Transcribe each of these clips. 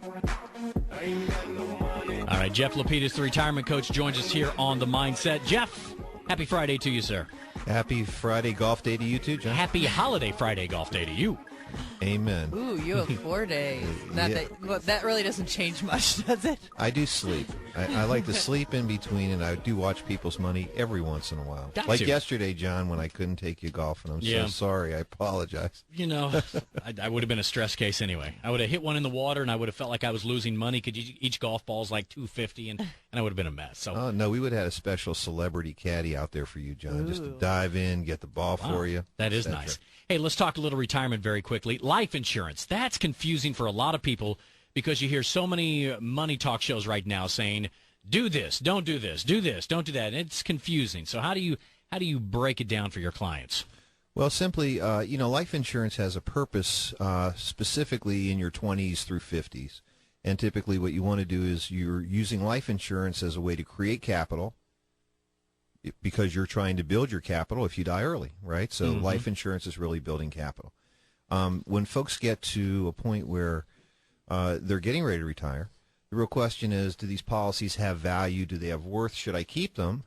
All right, Jeff Lapidus, the retirement coach, joins us here on The Mindset. Jeff, happy Friday to you, sir. Happy Friday golf day to you, too, John. Happy holiday Friday golf day to you. Amen. Ooh, you have 4 days. That really doesn't change much, does it? I do sleep. I like to sleep in between, and I do watch People's Money every once in a while. Like yesterday, John, when I couldn't take you golfing. I'm so sorry. I apologize. You know, I would have been a stress case anyway. I would have hit one in the water, and I would have felt like I was losing money because each golf ball is like $250, and I would have been a mess. So, oh, no, we would have had a special celebrity caddy out there for you, John, just to dive in, get the ball for you. That is nice. Hey, let's talk a little retirement very quickly. Life insurance, that's confusing for a lot of people because you hear so many money talk shows right now saying, do this, don't do this, do this, don't do that. And it's confusing. So how do you break it down for your clients? Well, simply, life insurance has a purpose specifically in your 20s through 50s. And typically what you want to do is you're using life insurance as a way to create capital because you're trying to build your capital if you die early, right? So life insurance is really building capital. When folks get to a point where they're getting ready to retire, the real question is, do these policies have value? Do they have worth? Should I keep them?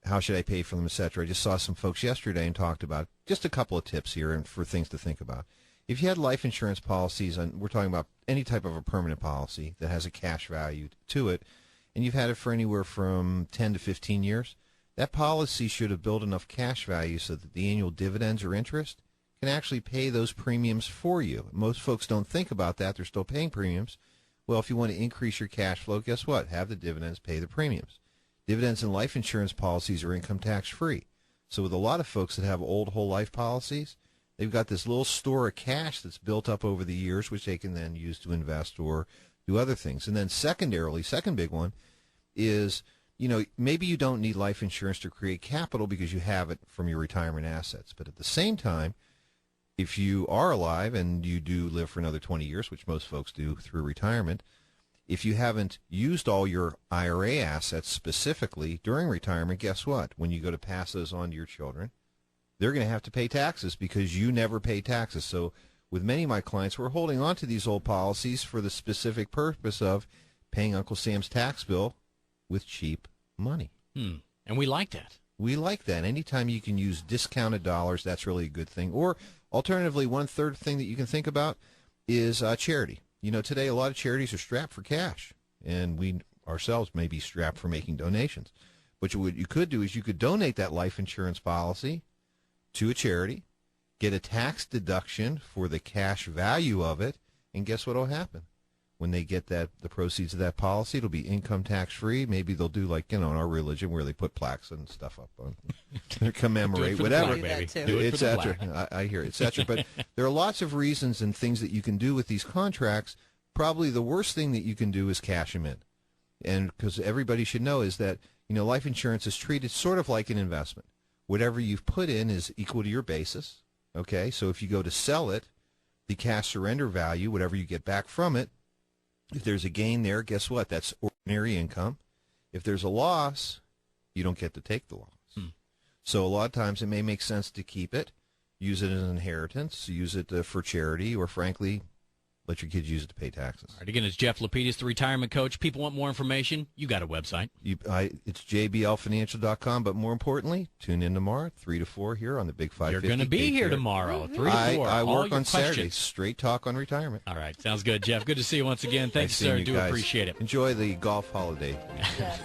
How should I pay for them, et cetera? I just saw some folks yesterday and talked about just a couple of tips here and for things to think about. If you had life insurance policies, and we're talking about any type of a permanent policy that has a cash value to it, and you've had it for anywhere from 10 to 15 years, that policy should have built enough cash value so that the annual dividends or interest can actually pay those premiums for you. Most folks don't think about that. They're still paying premiums. Well, if you want to increase your cash flow, guess what? Have the dividends pay the premiums. Dividends in life insurance policies are income tax free. So with a lot of folks that have old whole life policies, they've got this little store of cash that's built up over the years, which they can then use to invest or do other things. And then secondarily, second big one is, maybe you don't need life insurance to create capital because you have it from your retirement assets. But at the same time, if you are alive and you do live for another 20 years, which most folks do through retirement, if you haven't used all your IRA assets specifically during retirement, guess what? When you go to pass those on to your children, they're going to have to pay taxes because you never pay taxes. So with many of my clients, we're holding on to these old policies for the specific purpose of paying Uncle Sam's tax bill with cheap money. And we like that. We like that. Anytime you can use discounted dollars, that's really a good thing. Or alternatively, one third thing that you can think about is charity. Today a lot of charities are strapped for cash, and we ourselves may be strapped for making donations. But what you could do is you could donate that life insurance policy to a charity, get a tax deduction for the cash value of it, and guess what will happen? When they get the proceeds of that policy, it'll be income tax free. Maybe they'll do like, in our religion where they put plaques and stuff up on, commemorate, whatever, etc. I hear it, etc. But there are lots of reasons and things that you can do with these contracts. Probably the worst thing that you can do is cash them in. And because everybody should know is that, life insurance is treated sort of like an investment. Whatever you've put in is equal to your basis. Okay, so if you go to sell it, the cash surrender value, whatever you get back from it, if there's a gain there, guess what? That's ordinary income. If there's a loss, you don't get to take the loss. So a lot of times it may make sense to keep it, use it as an inheritance, use it for charity, or frankly, let your kids use it to pay taxes. All right, again, it's Jeff Lapidus, the retirement coach. People want more information. You got a website. It's jblfinancial.com, but more importantly, tune in tomorrow, 3 to 4 here on the Big 550. You're going to be here tomorrow, 3 to 4. I work on Saturdays. Straight talk on retirement. All right, sounds good, Jeff. Good to see you once again. Thanks, sir. Do appreciate it. Enjoy the golf holiday. Yes.